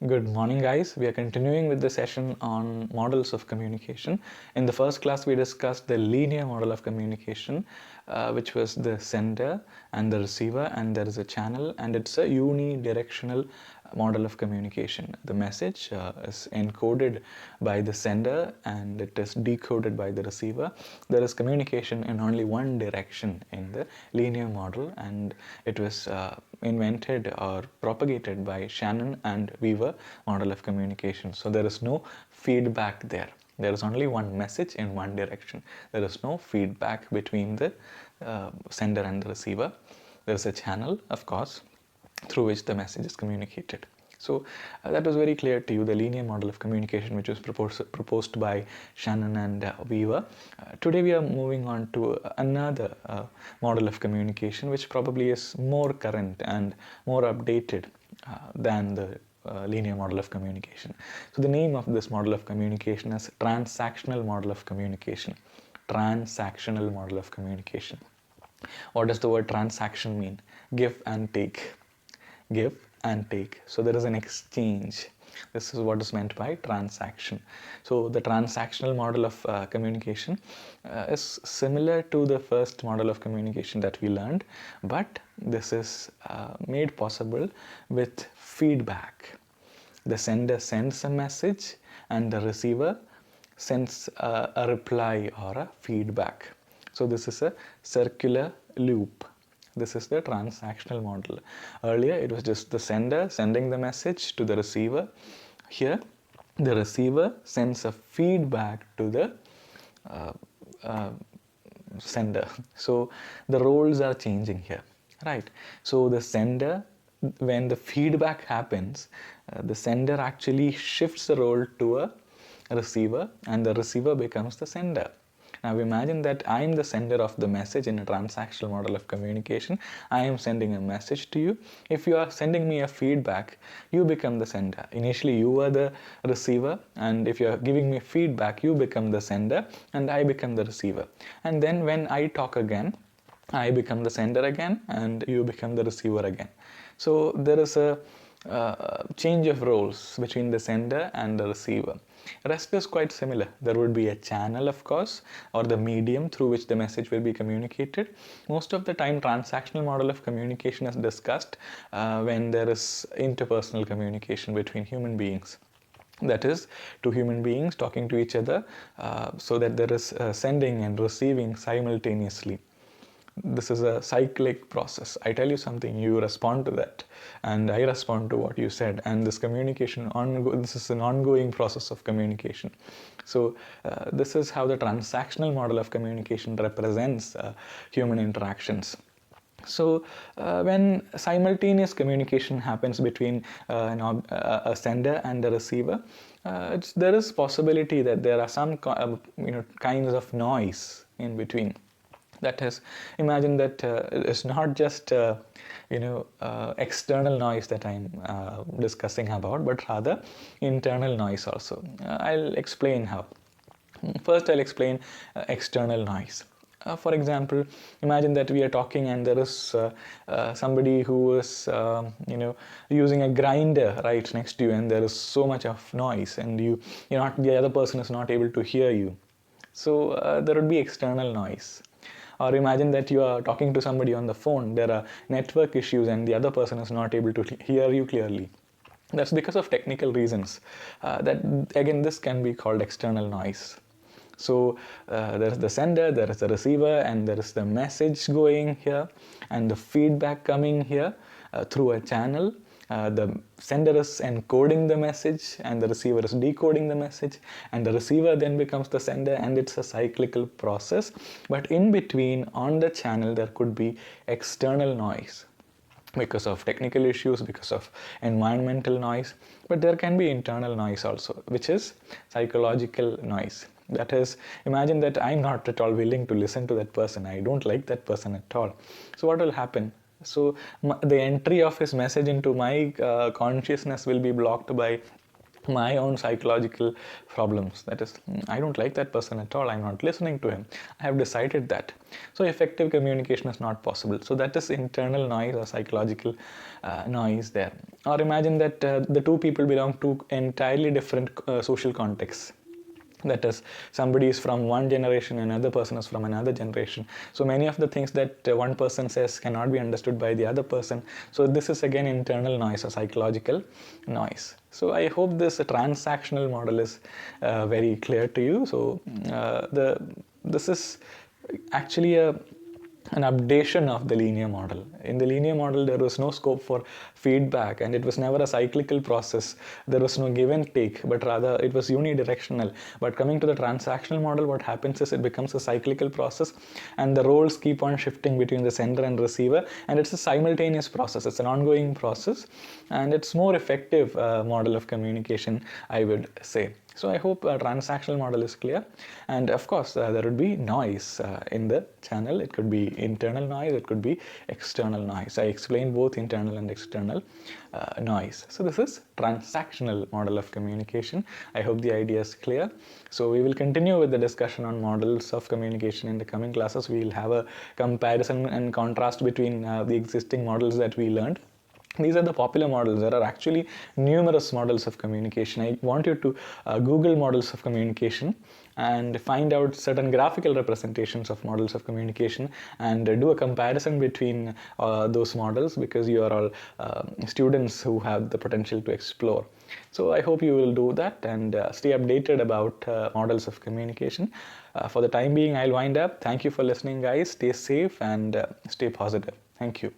Good morning, guys. We are continuing with the session on models of communication. In the first class, we discussed the linear model of communication, which was the sender and the receiver, and there is a channel, and it's a unidirectional model of communication. The message is encoded by the sender and it is decoded by the receiver. There is communication in only one direction in the linear model, and it was invented or propagated by Shannon and Weaver model of communication. So there is no feedback there. There is only one message in one direction. There is no feedback between the sender and the receiver. There is a channel, of course, through which the message is communicated. So that was very clear to you, the linear model of communication, which was proposed by Shannon and Weaver. Today we are moving on to another model of communication, which probably is more current and more updated than the linear model of communication. So the name of this model of communication is transactional model of communication. Transactional model of communication. What does the word transaction mean? Give and take. Give and take. So there is an exchange. This is what is meant by transaction. So the transactional model of communication is similar to the first model of communication that we learned, but this is made possible with feedback. The sender sends a message and the receiver sends a reply or a feedback. So this is a circular loop. This is the transactional model. Earlier, it was just the sender sending the message to the receiver. Here, the receiver sends a feedback to the sender. So the roles are changing here, right? So the sender, when the feedback happens, the sender actually shifts the role to a receiver, and the receiver becomes the sender. Now imagine that I am the sender of the message in a transactional model of communication. I am sending a message to you. If you are sending me a feedback, you become the sender. Initially you are the receiver, and if you are giving me feedback, you become the sender and I become the receiver. And then when I talk again, I become the sender again and you become the receiver again. So there is a change of roles between the sender and the receiver. Rest is quite similar. There would be a channel, of course, or the medium through which the message will be communicated. Most of the time, transactional model of communication is discussed when there is interpersonal communication between human beings. That is, two human beings talking to each other so that there is sending and receiving simultaneously. This is a cyclic process. I tell you something, you respond to that, and I respond to what you said, and this communication, this is an ongoing process of communication. So this is how the transactional model of communication represents human interactions. So when simultaneous communication happens between a sender and a receiver, there is possibility that there are some kinds of noise in between. That is, imagine that it's not just external noise that I'm discussing about, but rather internal noise also. I'll explain how. First, I'll explain external noise. For example, imagine that we are talking and there is somebody who is using a grinder right next to you, and there is so much of noise, and the other person is not able to hear you. So there would be external noise. Or imagine that you are talking to somebody on the phone, there are network issues and the other person is not able to hear you clearly. That's because of technical reasons. This can be called external noise. So there is the sender, there is the receiver, and there is the message going here and the feedback coming here through a channel. The sender is encoding the message and the receiver is decoding the message, and the receiver then becomes the sender, and it's a cyclical process. But in between, on the channel, there could be external noise because of technical issues, because of environmental noise, but there can be internal noise also, which is psychological noise. That is, imagine that I'm not at all willing to listen to that person. I don't like that person at all. So what will happen? So the entry of his message into my consciousness will be blocked by my own psychological problems. That is, I don't like that person at all, I'm not listening to him, I have decided that. So effective communication is not possible. So that is internal noise or psychological noise there. Or imagine that the two people belong to entirely different social contexts. That is, somebody is from one generation, another person is from another generation. So many of the things that one person says cannot be understood by the other person. So this is again internal noise or psychological noise. So I hope this transactional model is very clear to you. So this is actually an updation of the linear model. In the linear model, there was no scope for feedback, and it was never a cyclical process. There was no give and take, but rather it was unidirectional. But coming to the transactional model, what happens is it becomes a cyclical process, and the roles keep on shifting between the sender and receiver, and it's a simultaneous process. It's an ongoing process, and it's more effective model of communication, I would say. So I hope a transactional model is clear, and of course there would be noise in the channel. It could be internal noise, it could be external noise. I explained both internal and external noise. So this is transactional model of communication. I hope the idea is clear. So we will continue with the discussion on models of communication in the coming classes. We will have a comparison and contrast between the existing models that we learned. These are the popular models. There are actually numerous models of communication. I want you to Google models of communication and find out certain graphical representations of models of communication and do a comparison between those models, because you are all students who have the potential to explore. So I hope you will do that and stay updated about models of communication. For the time being, I'll wind up. Thank you for listening, guys. Stay safe and stay positive. Thank you.